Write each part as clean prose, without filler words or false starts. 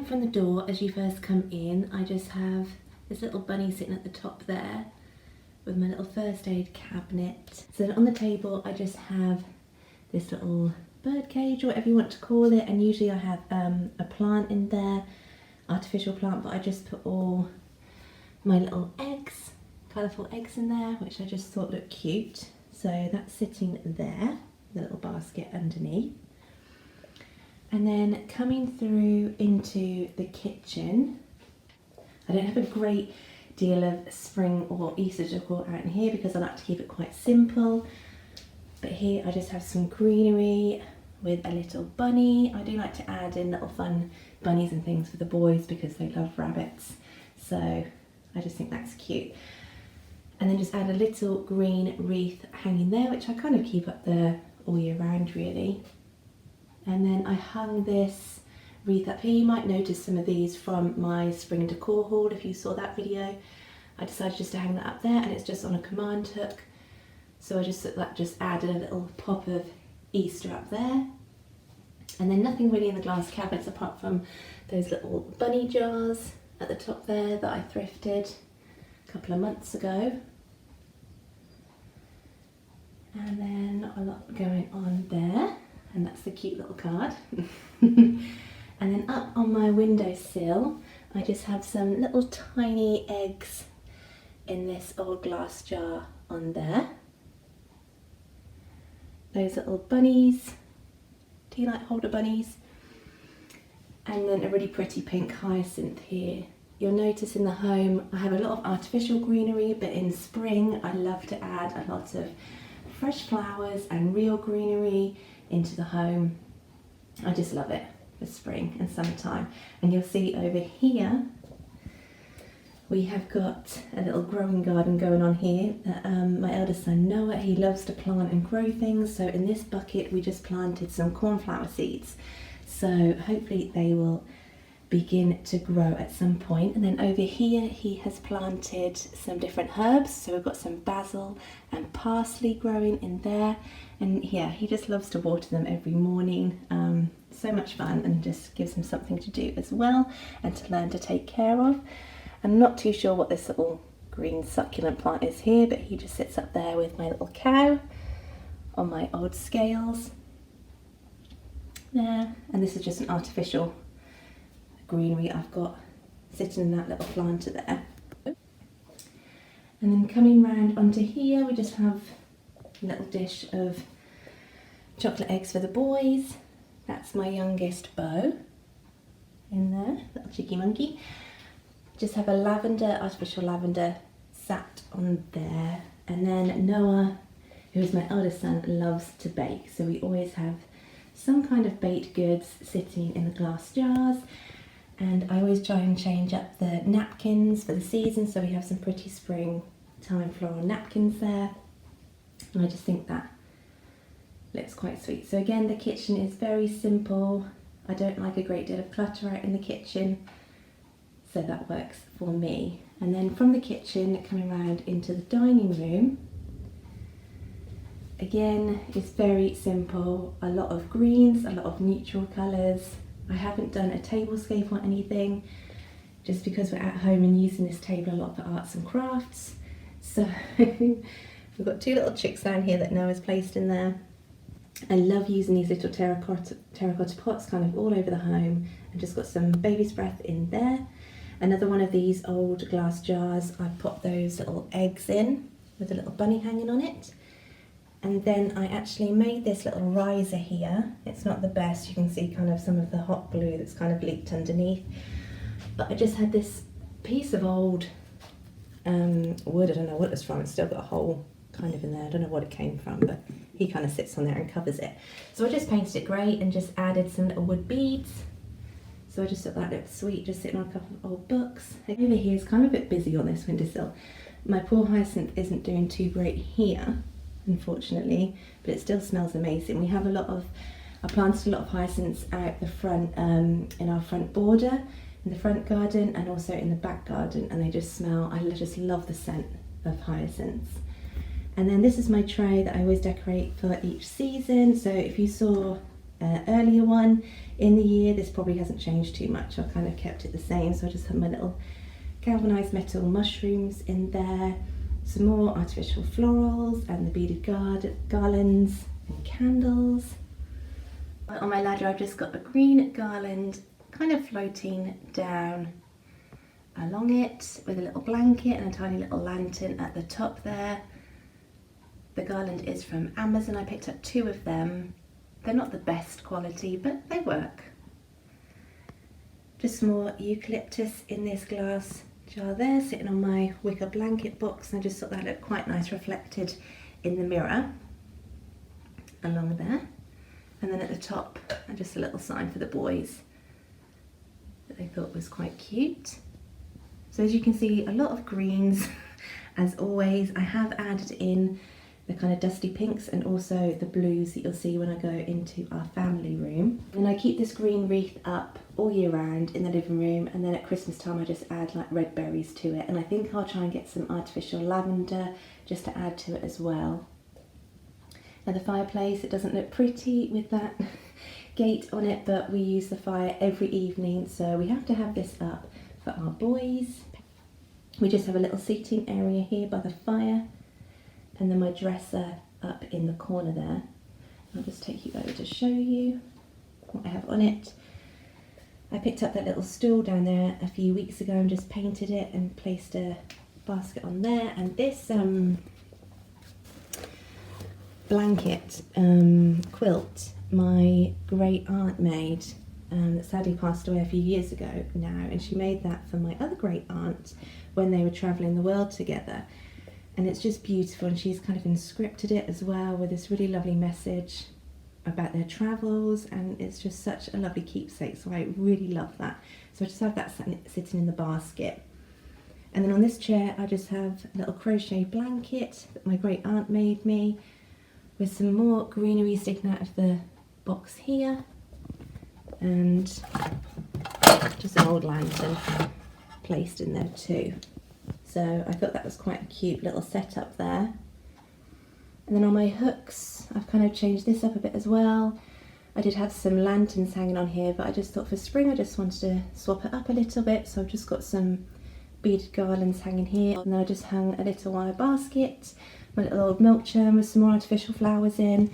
from the door, as you first come in, I just have this little bunny sitting at the top there with my little first aid cabinet. So on the table I just have this little bird cage, or whatever you want to call it, and usually I have a plant in there, artificial plant, but I just put all my little eggs, colourful eggs in there, which I just thought looked cute. So that's sitting there, the little basket underneath. And then coming through into the kitchen, I don't have a great deal of spring or Easter decor out in here because I like to keep it quite simple. But here I just have some greenery with a little bunny. I do like to add in little fun bunnies and things for the boys because they love rabbits. So I just think that's cute. And then just add a little green wreath hanging there, which I kind of keep up there all year round really. And then I hung this wreath up here. You might notice some of these from my spring decor haul if you saw that video. I decided just to hang that up there, and it's just on a command hook. So I just added a little pop of Easter up there. And then nothing really in the glass cabinets apart from those little bunny jars at the top there that I thrifted a couple of months ago. And then a lot going on there, and that's the cute little card. And then up on my windowsill, I just have some little tiny eggs in this old glass jar on there. Those little bunnies, tea light holder bunnies. And then a really pretty pink hyacinth here. You'll notice in the home, I have a lot of artificial greenery, but in spring, I love to add a lot of fresh flowers and real greenery into the home. I just love it for spring and summertime. And you'll see over here we have got a little growing garden going on here. My eldest son Noah, he loves to plant and grow things, so in this bucket we just planted some cornflower seeds, so hopefully they will begin to grow at some point. And then over here he has planted some different herbs, so we've got some basil and parsley growing in there, and yeah, he just loves to water them every morning. So much fun, and just gives him something to do as well and to learn to take care of. I'm not too sure what this little green succulent plant is here, but he just sits up there with my little cow on my old scales there. And this is just an artificial greenery I've got sitting in that little planter there. And then coming round onto here, we just have a little dish of chocolate eggs for the boys. That's my youngest Beau in there, little cheeky monkey. Just have a lavender, artificial lavender sat on there. And then Noah, who is my eldest son, loves to bake. So we always have some kind of baked goods sitting in the glass jars. And I always try and change up the napkins for the season. So we have some pretty springtime floral napkins there. And I just think that looks quite sweet. So again, the kitchen is very simple. I don't like a great deal of clutter out in the kitchen, so that works for me. And then from the kitchen, coming around into the dining room, again, it's very simple. A lot of greens, a lot of neutral colours. I haven't done a tablescape or anything, just because we're at home and using this table a lot for arts and crafts. So we've got two little chicks down here that Noah's placed in there. I love using these little terracotta pots kind of all over the home, and just got some baby's breath in there. Another one of these old glass jars, I put those little eggs in with a little bunny hanging on it. And then I actually made this little riser here. It's not the best, you can see kind of some of the hot glue that's kind of leaked underneath. But I just had this piece of old wood, I don't know what it's from, it's still got a hole kind of in there, I don't know what it came from, but he kind of sits on there and covers it. So I just painted it grey and just added some little wood beads. So I just thought that looked sweet, just sitting on a couple of old books. Over here is kind of a bit busy on this windowsill. My poor hyacinth isn't doing too great here, unfortunately, but it still smells amazing. We have a lot of, I planted a lot of hyacinths out the front, in our front border, in the front garden, and also in the back garden, and they just smell, I just love the scent of hyacinths. And then this is my tray that I always decorate for each season. So if you saw earlier one in the year. This probably hasn't changed too much. I've kind of kept it the same. So I just have my little galvanized metal mushrooms in there, some more artificial florals and the beaded garlands and candles. On my ladder I've just got a green garland kind of floating down along it with a little blanket and a tiny little lantern at the top there. The garland is from Amazon. I picked up 2 of them. They're not the best quality, but they work. Just some more eucalyptus in this glass jar there, sitting on my wicker blanket box, and I just thought that looked quite nice reflected in the mirror along there. And then at the top, just a little sign for the boys that they thought was quite cute. So as you can see, a lot of greens as always. I have added in the kind of dusty pinks and also the blues that you'll see when I go into our family room. And I keep this green wreath up all year round in the living room, and then at Christmas time I just add like red berries to it, and I think I'll try and get some artificial lavender just to add to it as well. Now the fireplace, it doesn't look pretty with that gate on it, but we use the fire every evening, so we have to have this up for our boys. We just have a little seating area here by the fire, and then my dresser up in the corner there. I'll just take you over to show you what I have on it. I picked up that little stool down there a few weeks ago and just painted it and placed a basket on there. And this blanket quilt my great aunt made, that sadly passed away a few years ago now, and she made that for my other great aunt when they were travelling the world together. And it's just beautiful, and she's kind of inscripted it as well with this really lovely message about their travels, and it's just such a lovely keepsake, so I really love that. So I just have that sitting in the basket. And then on this chair I just have a little crochet blanket that my great aunt made me, with some more greenery sticking out of the box here, and just an old lantern placed in there too. So I thought that was quite a cute little setup there. And then on my hooks, I've kind of changed this up a bit as well. I did have some lanterns hanging on here, but I just thought for spring I just wanted to swap it up a little bit. So I've just got some beaded garlands hanging here. And then I just hung a little wire basket, my little old milk churn with some more artificial flowers in.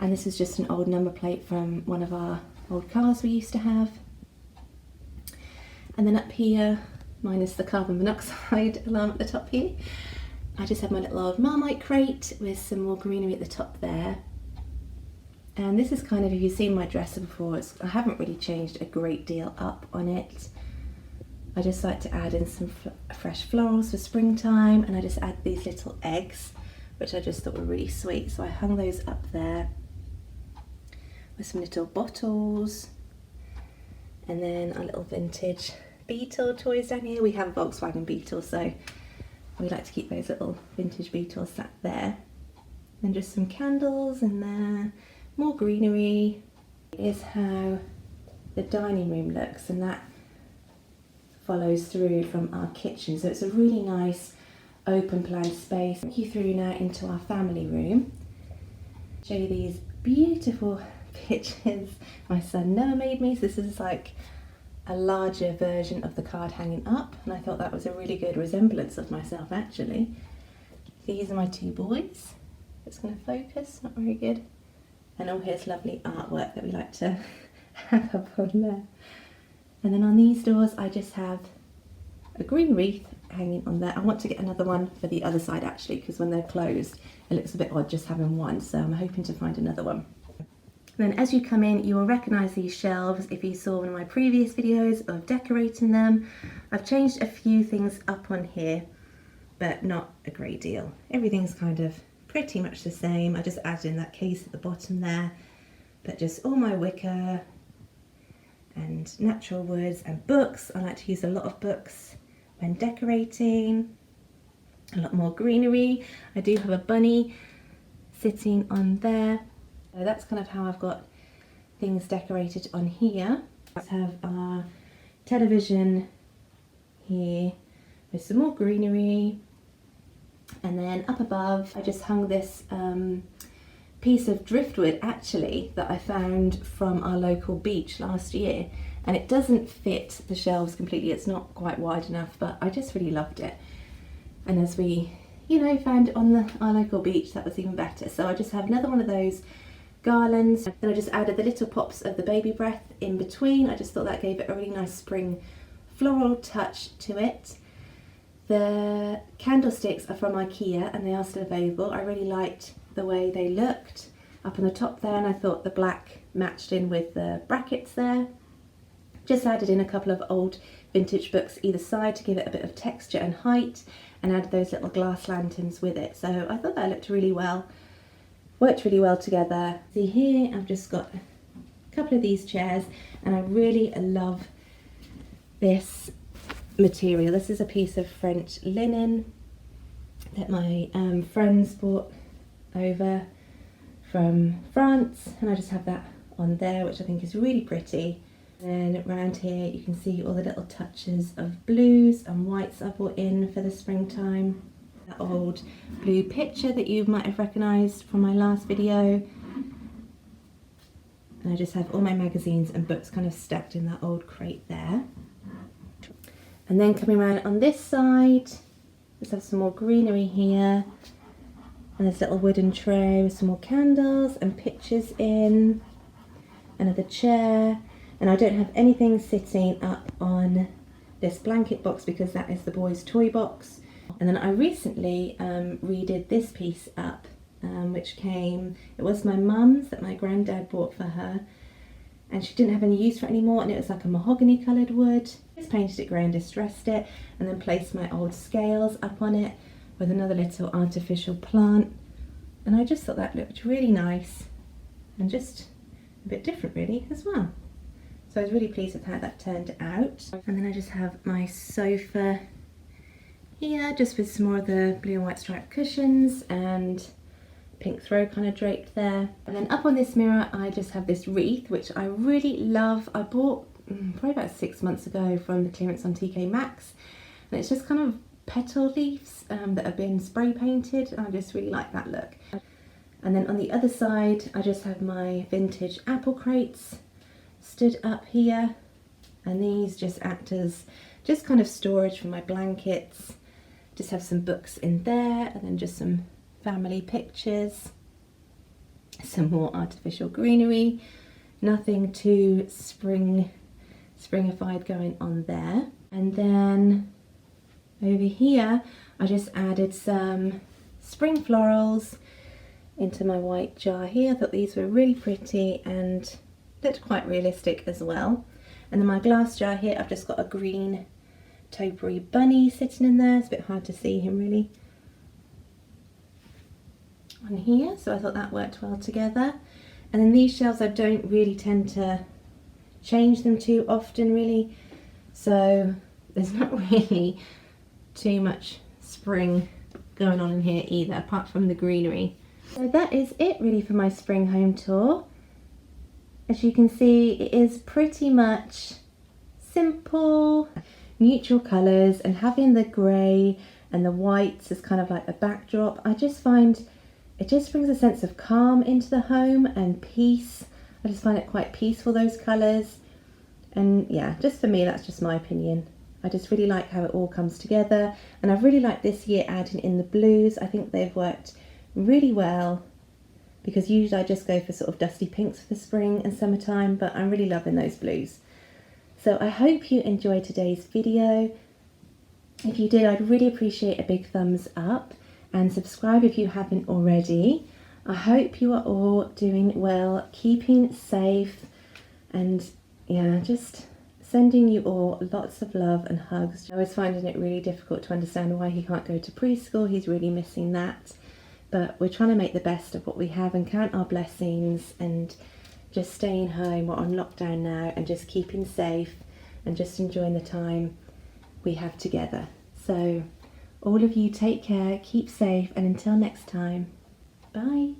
And this is just an old number plate from one of our old cars we used to have. And then up here, minus the carbon monoxide alarm at the top here, I just have my little old Marmite crate with some more greenery at the top there. And this is kind of, if you've seen my dresser before, I haven't really changed a great deal up on it. I just like to add in some fresh florals for springtime, and I just add these little eggs, which I just thought were really sweet. So I hung those up there with some little bottles, and then our little vintage Beetle toys down here. We have a Volkswagen Beetle, so we like to keep those little vintage Beetles sat there. And just some candles in there, more greenery. Here's how the dining room looks, and that follows through from our kitchen. So it's a really nice open plan space. Take you through now into our family room. Show you these beautiful pictures my son Noah made me. So this is like a larger version of the card hanging up, and I thought that was a really good resemblance of myself actually. These are my 2 boys. It's going to focus, not very good. And all his lovely artwork that we like to have up on there. And then on these doors I just have a green wreath hanging on there. I want to get another one for the other side actually, because when they're closed it looks a bit odd just having one, so I'm hoping to find another one. Then as you come in, you will recognise these shelves if you saw one of my previous videos of decorating them. I've changed a few things up on here, but not a great deal. Everything's kind of pretty much the same. I just added in that case at the bottom there, but just all my wicker and natural woods and books. I like to use a lot of books when decorating. A lot more greenery. I do have a bunny sitting on there. So that's kind of how I've got things decorated on here. Let's have our television here with some more greenery. And then up above I just hung this piece of driftwood actually that I found from our local beach last year, and it doesn't fit the shelves completely. It's not quite wide enough, but I just really loved it. And as we, you know, found it on our local beach, that was even better. So I just have another one of those garlands. Then I just added the little pops of the baby breath in between. I just thought that gave it a really nice spring floral touch to it. The candlesticks are from IKEA and they are still available. I really liked the way they looked up on the top there, and I thought the black matched in with the brackets there. Just added in a couple of old vintage books either side to give it a bit of texture and height, and added those little glass lanterns with it. So I thought that looked really well, worked really well together. See here, I've just got a couple of these chairs, and I really love this material. This is a piece of French linen that my friends bought over from France, and I just have that on there, which I think is really pretty. And around here you can see all the little touches of blues and whites I brought in for the springtime. That old blue picture that you might have recognised from my last video. And I just have all my magazines and books kind of stacked in that old crate there. And then coming around on this side, let's have some more greenery here. And this little wooden tray with some more candles and pictures in. Another chair. And I don't have anything sitting up on this blanket box because that is the boys' toy box. And then I recently redid this piece up, which came, it was my mum's that my granddad bought for her. And she didn't have any use for it anymore, and it was like a mahogany coloured wood. Just painted it grey and distressed it, and then placed my old scales up on it with another little artificial plant. And I just thought that looked really nice and just a bit different really as well. So I was really pleased with how that turned out. And then I just have my sofa here, just with some more of the blue and white striped cushions and pink throw kind of draped there. And then up on this mirror I just have this wreath, which I really love. I bought probably about 6 months ago from the clearance on TK Maxx, and it's just kind of petal leaves that have been spray painted, and I just really like that look. And then on the other side I just have my vintage apple crates stood up here, and these just act as just kind of storage for my blankets. Just have some books in there, and then just some family pictures, some more artificial greenery, nothing too springified going on there. And then over here I just added some spring florals into my white jar here. I thought these were really pretty and looked quite realistic as well. And then my glass jar here, I've just got a green topiary bunny sitting in there. It's a bit hard to see him really on here, so I thought that worked well together. And then these shelves, I don't really tend to change them too often really, so there's not really too much spring going on in here either, apart from the greenery. So that is it really for my spring home tour. As you can see, it is pretty much simple, neutral colours, and having the grey and the whites as kind of like a backdrop, I just find it just brings a sense of calm into the home and peace. I just find it quite peaceful, those colours. And yeah, just for me, that's just my opinion. I just really like how it all comes together, and I've really liked this year adding in the blues. I think they've worked really well, because usually I just go for sort of dusty pinks for the spring and summertime, but I'm really loving those blues. So I hope you enjoyed today's video. If you did, I'd really appreciate a big thumbs up, and subscribe if you haven't already. I hope you are all doing well, keeping safe, and yeah, just sending you all lots of love and hugs. I was finding it really difficult to understand why he can't go to preschool. He's really missing that. But we're trying to make the best of what we have and count our blessings, and just staying home. We're on lockdown now, and just keeping safe and just enjoying the time we have together. So all of you take care, keep safe, and until next time, bye.